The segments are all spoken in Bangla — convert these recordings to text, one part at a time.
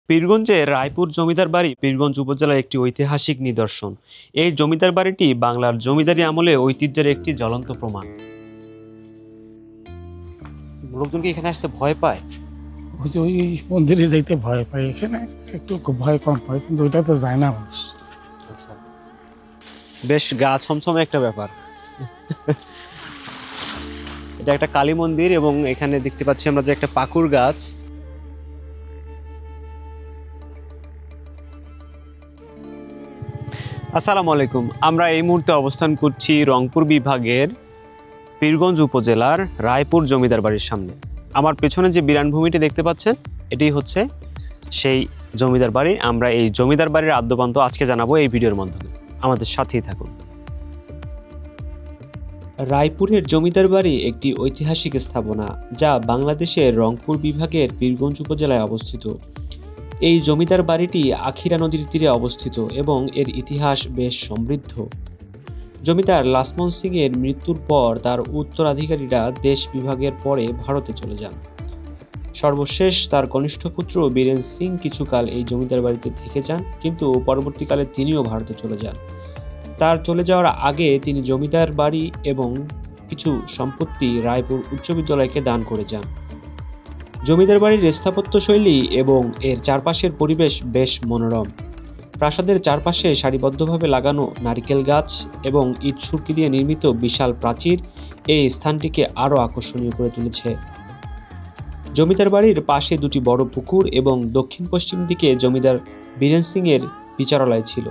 পীরগঞ্জের রায়পুর জমিদার বাড়ি পীরগঞ্জ উপজেলার একটি ঐতিহাসিক নিদর্শন। এই জমিদার বাড়িটি বাংলার জমিদারি আমলে ঐতিহ্যের একটি জ্বলন্ত প্রমাণ। লোকজন কি এখানে আসতে ভয় পায়? ওই মন্দিরে যাইতে ভয় পায়, এখানে একটু ভয় কম পায়, কিন্তু ওইটাতে যায় না মানুষ। বেশ গা ছমছমে একটা ব্যাপার। এটা একটা কালী মন্দির এবং এখানে দেখতে পাচ্ছি আমরা যে একটা পাকুর গাছ। আসসালামু আলাইকুম। আমরা এই মুহূর্তে অবস্থান করছি রংপুর বিভাগের পীরগঞ্জ উপজেলার রায়পুর জমিদার বাড়ির সামনে। আমার পেছনে যে বিরানভূমিটি দেখতে পাচ্ছেন এটি হচ্ছে সেই জমিদার বাড়ি। আমরা এই জমিদার বাড়ির আদ্যপান্ত আজকে জানাবো এই ভিডিওর মাধ্যমে। আমাদের সাথেই থাকুন। রায়পুরের জমিদার বাড়ি একটি ঐতিহাসিক স্থাপনা যা বাংলাদেশের রংপুর বিভাগের পীরগঞ্জ উপজেলায় অবস্থিত। এই জমিদার বাড়িটি আখিরা নদীর তীরে অবস্থিত এবং এর ইতিহাস বেশ সমৃদ্ধ। জমিদার লাসমন সিং এর মৃত্যুর পর তার উত্তরাধিকারীরা দেশ বিভাগের পরে ভারতে চলে যান। সর্বশেষ তার কনিষ্ঠ পুত্র বীরেন সিং কিছুকাল এই জমিদার বাড়িতে থেকে যান, কিন্তু পরবর্তীকালে তিনিও ভারতে চলে যান। তার চলে যাওয়ার আগে তিনি জমিদার বাড়ি এবং কিছু সম্পত্তি রায়পুর উচ্চ বিদ্যালয়কে দান করে যান। জমিদার বাড়ির স্থাপত্য শৈলী এবং এর চারপাশের পরিবেশ বেশ মনোরম। প্রাসাদের চারপাশে সারিবদ্ধভাবে লাগানো নারিকেল গাছ এবং ইট সুরকি দিয়ে নির্মিত বিশাল প্রাচীর এই স্থানটিকে আরও আকর্ষণীয় করে তুলেছে। জমিদার বাড়ির পাশে দুটি বড় পুকুর এবং দক্ষিণ পশ্চিম দিকে জমিদার বীরেন সিং এর বিচারালয় ছিল,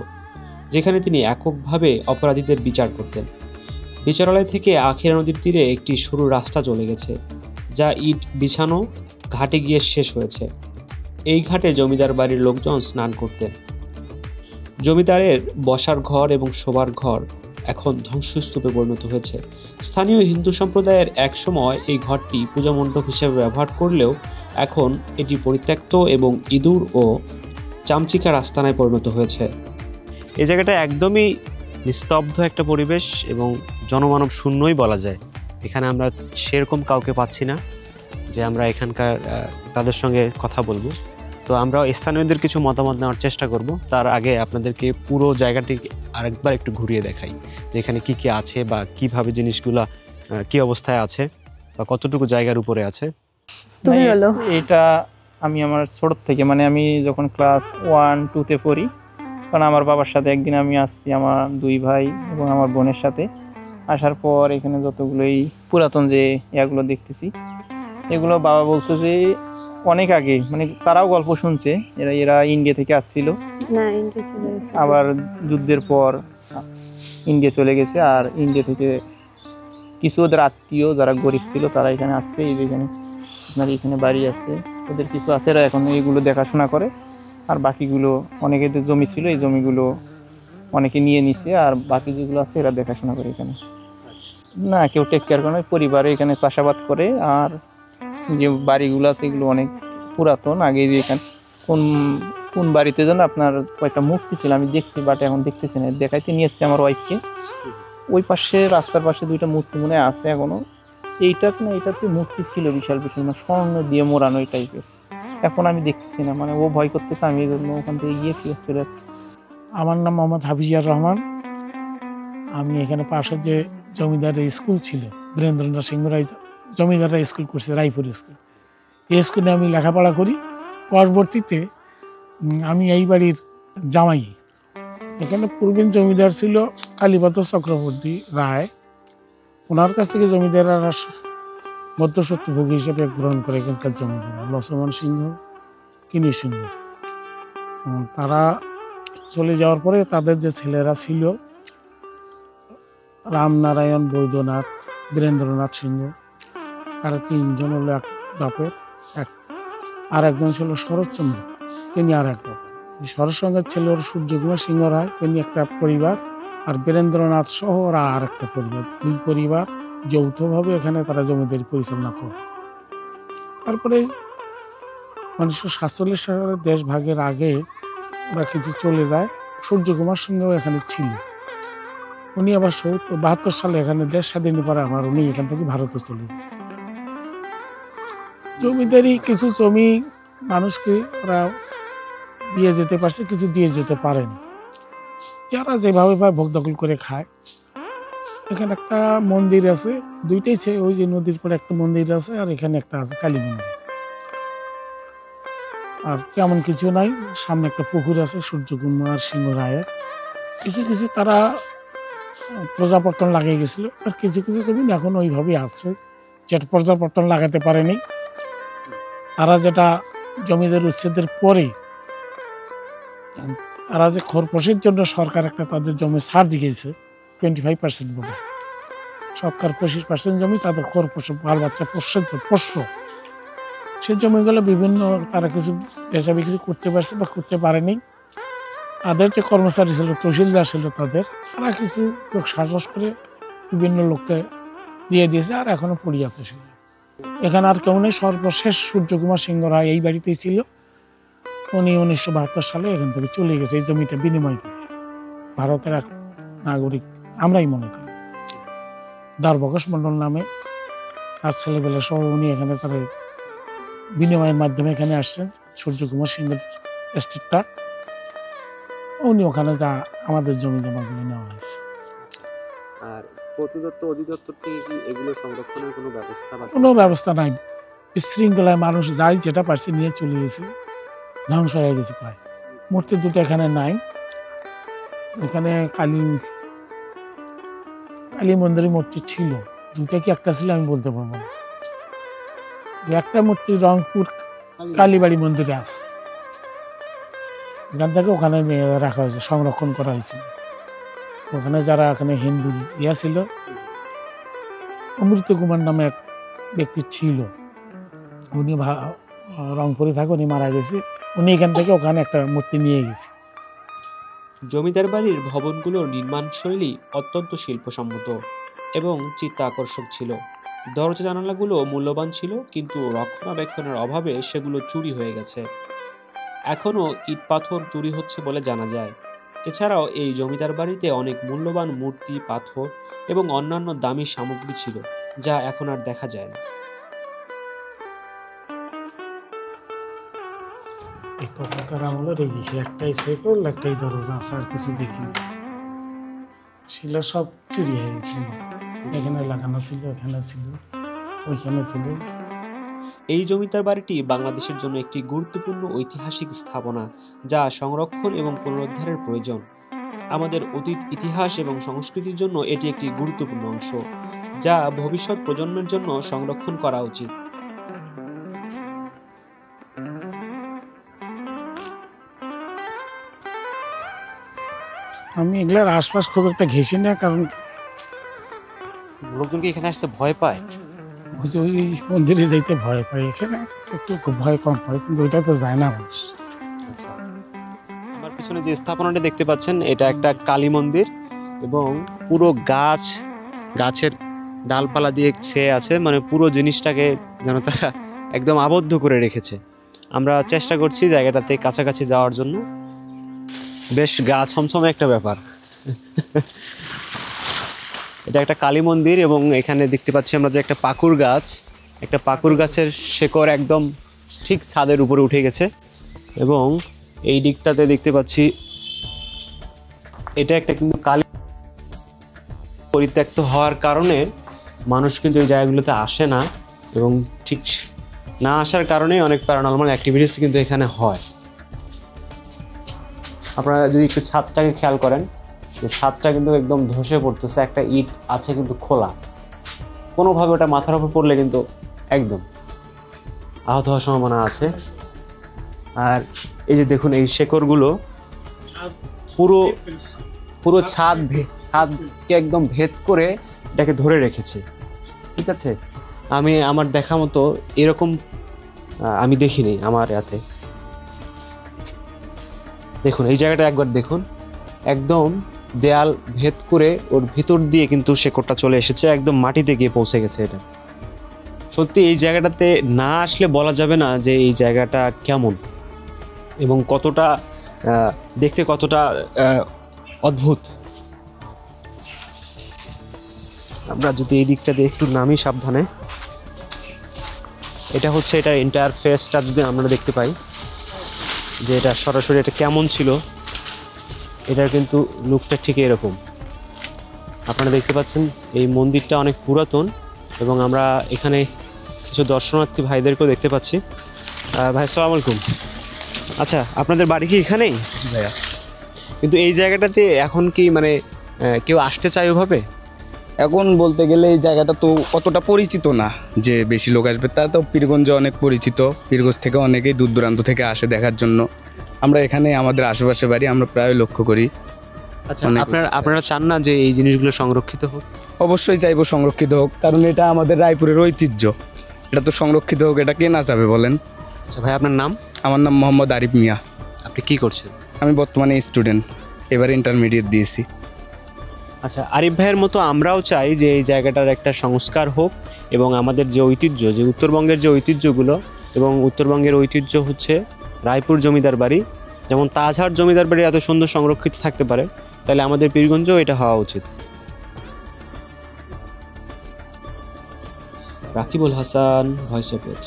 যেখানে তিনি এককভাবে অপরাধীদের বিচার করতেন। বিচারালয় থেকে আখিরা নদীর তীরে একটি সরু রাস্তা চলে গেছে, যা ইট বিছানো ঘাটে গিয়ে শেষ হয়েছে। এই ঘাটে জমিদার বাড়ির লোকজন স্নান করতেন। জমিদারের বসার ঘর এবং শোবার ঘর এখন ধ্বংসস্তূপে পরিণত হয়েছে। স্থানীয় হিন্দু সম্প্রদায়ের একসময় এই ঘরটি পূজা মণ্ডপ হিসেবে ব্যবহার করলেও এখন এটি পরিত্যক্ত এবং ইঁদুর ও চামচিকার আস্তানায় পরিণত হয়েছে। এই জায়গাটা একদমই নিস্তব্ধ একটা পরিবেশ এবং জনমানব শূন্যই বলা যায়। এখানে আমরা সেরকম কাউকে পাচ্ছি না যে আমরা এখানকার তাদের সঙ্গে কথা বলবো। তো আমরা স্থানীয়দের কিছু মতামত নেওয়ার চেষ্টা করব। তার আগে আপনাদেরকে পুরো জায়গাটি আরেকবার একটু ঘুরিয়ে দেখাই যে এখানে কি কি আছে বা কিভাবে জিনিসগুলা কি অবস্থায় আছে বা কতটুকু জায়গার উপরে আছে। তুমি বলো। এটা আমি আমার ছোট থেকে, মানে আমি যখন ক্লাস 1-2-তে পড়ি, কারণ আমার বাবার সাথে একদিন আমি আসছি আমার দুই ভাই এবং আমার বোনের সাথে। আসার পর এখানে যতগুলোই পুরাতন যে ইয়াগুলো দেখতেছি, এগুলো বাবা বলছে যে অনেক আগে, মানে তারাও গল্প শুনছে, এরা ইন্ডিয়া থেকে আসছিল, আবার যুদ্ধের পর ইন্ডিয়া চলে গেছে। আর ইন্ডিয়া থেকে কিছু ওদের আত্মীয় যারা গরিব ছিল তারা এখানে আসছে। এই যেখানে আপনার এখানে বাড়ি আছে, ওদের কিছু আছে, এরা এখন এইগুলো দেখাশোনা করে। আর বাকিগুলো অনেকেদের জমি ছিল, এই জমিগুলো অনেকে নিয়ে নিছে, আর বাকি যেগুলো আছে এরা দেখাশোনা করে এখানে। না, কেউ টেক কেয়ার করে না, পরিবারে এখানে চাষাবাদ করে। আর যে বাড়িগুলো আছে এগুলো অনেক পুরাতন। আগে যে এখানে কোন বাড়িতে যেন আপনার কয়েকটা মূর্তি ছিল, আমি দেখছি, বাট এখন দেখতেছি না, দেখাইতে নিয়ে এসছি আমার ওয়াইফকে। ওই পাশে রাস্তার পাশে দুইটা মূর্তি মনে আছে এখনো। এইটাতে মূর্তি ছিল বিশাল বিশাল, মানে স্বর্ণ দিয়ে মোড়ানো এই টাইপের। এখন আমি দেখতেছি না, মানে ও ভয় করতেছে, আমি এই জন্য ওখান থেকে গিয়ে ফিরে চলে যাচ্ছি। আমার নাম মোহাম্মদ হাফিজিয়ার রহমান। আমি এখানে পাশে যে জমিদারের স্কুল ছিল, বীরেন্দ্রনাথ সিংহ রায় জমিদাররা স্কুল করছে, রায়পুর স্কুল, এই স্কুলে আমি লেখাপড়া করি। পরবর্তীতে আমি এই বাড়ির জামাই। এখানে পূর্বের জমিদার ছিল কালীপদ চক্রবর্তী রায়। ওনার কাছ থেকে জমিদাররা মধ্যস্বত্বভোগী হিসেবে গ্রহণ করে এখানকার জমিদার লক্ষ্মণ সিংহ, কিনি সিংহ। তারা চলে যাওয়ার পরে তাদের যে ছেলেরা ছিল, রামনারায়ণ, বৈদ্যনাথ, বীরেন্দ্রনাথ সিংহ, তারা তিনজন হলো এক বাপের। আর একজন ছিল শরৎচন্দ্র, তিনি আর এক বাপের। শরৎচন্দ্রের ছেলে ওর সূর্যকুমার সিংহ রায়, তিনি একটা পরিবার। আর বীরেন্দ্রনাথ সহ ওরা আর একটা পরিবার। দুই পরিবার যৌথভাবে এখানে তারা জমিদারি পরিচালনা করে। তারপরে 1947 সালের দেশ ভাগের আগে ওরা কিছু চলে যায়। সূর্যকুমার সিংহ এখানে ছিল। উনি আবার 72 সালে এখানে দেশ স্বাধীনের পরে আবার উনি এখান থেকে ভারতে চলে যায়। জমিদারি কিছু জমি মানুষকে ওরা দিয়ে যেতে পারছে, কিছু দিয়ে যেতে পারেনি। যারা যেভাবে পায় ভোগ দখল করে খায়। এখানে একটা মন্দির আছে, দুইটাই ওই যে নদীর পরে একটা মন্দির আছে, আর এখানে একটা আছে কালী মন্দির। আর তেমন কিছু নাই। সামনে একটা পুকুর আছে সূর্যকুমার সিংহ রায়ের। কিছু কিছু তারা প্রজাপত্তন লাগিয়ে গেছিল, আর কিছু কিছু জমি এখন ওইভাবেই আছে, যেটা প্রজাপত্তন লাগাতে পারেনি। তারা যেটা জমিদার উচ্ছেদের পরে তারা যে খরপোশের জন্য সরকার একটা তাদের জমি ছাড় দিয়েছে 25% বলে। সরকার 25% জমি তাদের খরপোশ বাল বাচ্চা পোষ্য, সে জমিগুলো বিভিন্ন তারা কিছু বেচা বিক্রি করতে পারছে বা করতে পারেনি। তাদের যে কর্মচারী ছিল, তহসিলদার ছিল, তারা কিছু লোক সাহস করে বিভিন্ন লোককে দিয়ে দিয়েছে, আর এখনো পড়ে আছে সেগুলো। এখানে আর কেউ নেই। সর্বশেষ সূর্যকুমার সিংহ রায় এই বাড়িতেই ছিল। উনি 1972 সালে এখান থেকে চলে গেছে এই জমিটা বিনিময় করে। ভারতের এক নাগরিক আমরাই মনে করি, দ্বারবঘোষ মন্ডল নামে তার ছেলেবেলা সহ উনি এখানে তার বিনিময়ের মাধ্যমে এখানে আসছেন। সূর্যকুমার সিংহের এস্টেটটা উনি ওখানে যা আমাদের জমি জমাগুলো নেওয়া হয়েছে। আর প্রত্নতত্ত্ব অধিদপ্তর থেকে কি এগুলো সংরক্ষণের কোনো ব্যবস্থা বা কোনো ব্যবস্থা নাই। বিশৃঙ্খলায় মানুষ যাই যেটা পারছে নিয়ে চলে গেছে, ধ্বংস হয়ে গেছে প্রায়। মূর্তি দুটো এখানে নাই। এখানে কালী মন্দিরের মূর্তি ছিল, দুটা কি একটা ছিল আমি বলতে পারবো না। একটা মূর্তি রংপুর কালীবাড়ি মন্দিরে আছে, এখান থেকে ওখানে নিয়ে রাখা হয়েছে, সংরক্ষণ করা হয়েছিল। ওখানে যারা এখানে হিন্দু ছিল, অমৃত কুমার নামে এক ব্যক্তি ছিল, উনি রংপুরে থাকে, উনি মারা গেছে। উনি এখান থেকে ওখানে একটা মূর্তি নিয়ে গেছে। জমিদার বাড়ির ভবনগুলোর নির্মাণশৈলী অত্যন্ত শিল্পসম্মত এবং চিত্তাকর্ষক ছিল। দরজা জানালাগুলো মূল্যবান ছিল, কিন্তু রক্ষণাবেক্ষণের অভাবে সেগুলো চুরি হয়ে গেছে। এখনও ইট পাথর চুরি হচ্ছে বলে জানা যায়। এছাড়াও এই জমিদার বাড়িতে অনেক মূল্যবান মূর্তি, পাথর এবং অন্যান্য দামি সামগ্রী ছিল, যা এখন আর দেখা যায় না। একটাই সেকল, একটাই দরজা আছে, আর কিছু দেখি ছিল সব চুরি হয়ে গেছিল। এখানে লাগানো ছিল, এখানে ছিল, ওইখানে ছিল। এই জমিদার বাড়িটি বাংলাদেশের জন্য একটি গুরুত্বপূর্ণ ঐতিহাসিক স্থাপনা, যা সংরক্ষণ এবং পুনরুদ্ধারের প্রয়োজন। আমাদের অতীত ইতিহাস এবং সংস্কৃতির জন্য এটি একটি গুরুত্বপূর্ণ অংশ, যা ভবিষ্যৎ প্রজন্মের জন্য সংরক্ষণ করা উচিত। আমি এগুলার আশপাশ খুব একটা ঘেঁষি না, কারণ লোকজনকে এখানে আসতে ভয় পায়। ওই মন্দিরে যাইতে ভয় পায়, এখানে একটু ভয় কম হয়, কিন্তু ওইটা তো যায় না মানুষ। আমার পিছনে যে স্থাপনাটি দেখতে পাচ্ছেন, এটা একটা কালী মন্দির এবং পুরো গাছের ডালপালা দিয়ে ছেয়ে আছে, মানে পুরো জিনিসটাকে যেন তারা একদম আবদ্ধ করে রেখেছে। আমরা চেষ্টা করছি জায়গাটাতে কাছাকাছি যাওয়ার জন্য। বেশ গা ছমছমে একটা ব্যাপার। এটা একটা কালী মন্দির এবং এখানে দেখতে পাচ্ছি আমরা যে একটা পাকুর গাছের শেকড় একদম ঠিক ছাদের উপরে উঠে গেছে। এবং এই দিকটাতে দেখতে পাচ্ছি এটা একটা কিন্তু কালী পরিত্যক্ত হওয়ার কারণে মানুষ কিন্তু এই জায়গাগুলোতে আসে না, এবং ঠিক না আসার কারণে অনেক প্যারানর্মাল অ্যাক্টিভিটিস কিন্তু এখানে হয়। আপনারা যদি একটু ছাদটাকে খেয়াল করেন, ছাদটা কিন্তু একদম ধসে পড়তেছে, একটা ইট আছে কিন্তু খোলা, কোনোভাবে ওটা মাথার উপর পড়লে কিন্তু একদম আহত হওয়ার সম্ভাবনা আছে। আর এই যে দেখুন, এই শেকড়গুলো পুরো ছাদকে একদম ভেদ করে এটাকে ধরে রেখেছে। ঠিক আছে, আমার দেখা মতো এরকম আমি দেখিনি আমার ইয়াতে। দেখুন এই জায়গাটা একবার দেখুন, একদম দেয়াল ভেদ করে ওর ভিতর দিয়ে কিন্তু শেকড়টা চলে এসেছে, একদম মাটিতে গিয়ে পৌঁছে গেছে। এটা সত্যি এই জায়গাটাতে না আসলে বলা যাবে না যে এই জায়গাটা কেমন এবং কতটা দেখতে কতটা অদ্ভুত। আমরা যদি এই দিকটাতে একটু নামি সাবধানে, এটা এন্টায়ার ফেসটা যদি আমরা দেখতে পাই, যে এটা সরাসরি এটা কেমন ছিল, এটার কিন্তু লুকটা ঠিক এরকম। আপনারা দেখতে পাচ্ছেন এই মন্দিরটা অনেক পুরাতন এবং আমরা এখানে কিছু দর্শনার্থী ভাইদেরকেও দেখতে পাচ্ছি। ভাই আসসালামু আলাইকুম। আচ্ছা, আপনাদের বাড়ি কি এখানেই? ভাইয়া কিন্তু এই জায়গাটাতে এখন কি মানে কেউ আসতে চায় ওভাবে? এখন বলতে গেলে এই জায়গাটা তো অতটা পরিচিত না যে বেশি লোক আসবে, তা তো পীরগঞ্জে অনেক পরিচিত। পীরগঞ্জ থেকে অনেকেই দূর দূরান্ত থেকে আসে দেখার জন্য। আমরা এখানে আমাদের আশেপাশে বাড়ি, আমরা প্রায় লক্ষ্য করি। আচ্ছা, আপনারা চান না যে এই জিনিসগুলো সংরক্ষিত হোক? অবশ্যই চাইবো সংরক্ষিত হোক, কারণ এটা আমাদের রায়পুরের ঐতিহ্য। এটা তো সংরক্ষিত হোক, এটা কে না চাবে বলেন? আচ্ছা ভাই, আপনার নাম? আমার নাম মোহাম্মদ আরিফ মিয়া। আপনি কি করছেন? আমি বর্তমানে স্টুডেন্ট, এবার ইন্টারমিডিয়েট দিয়েছি। আচ্ছা, আরিফ ভাইয়ের মতো আমরাও চাই যে এই জায়গাটার একটা সংস্কার হোক এবং আমাদের যে ঐতিহ্য, যে উত্তরবঙ্গের যে ঐতিহ্যগুলো, এবং উত্তরবঙ্গের ঐতিহ্য হচ্ছে রায়পুর জমিদার বাড়ি। যেমন তাজহাট জমিদার বাড়ি এত সুন্দর সংরক্ষিত থাকতে পারে, তাহলে আমাদের পীরগঞ্জেও এটা হওয়া উচিত। Rakibul Hasan, voice of it.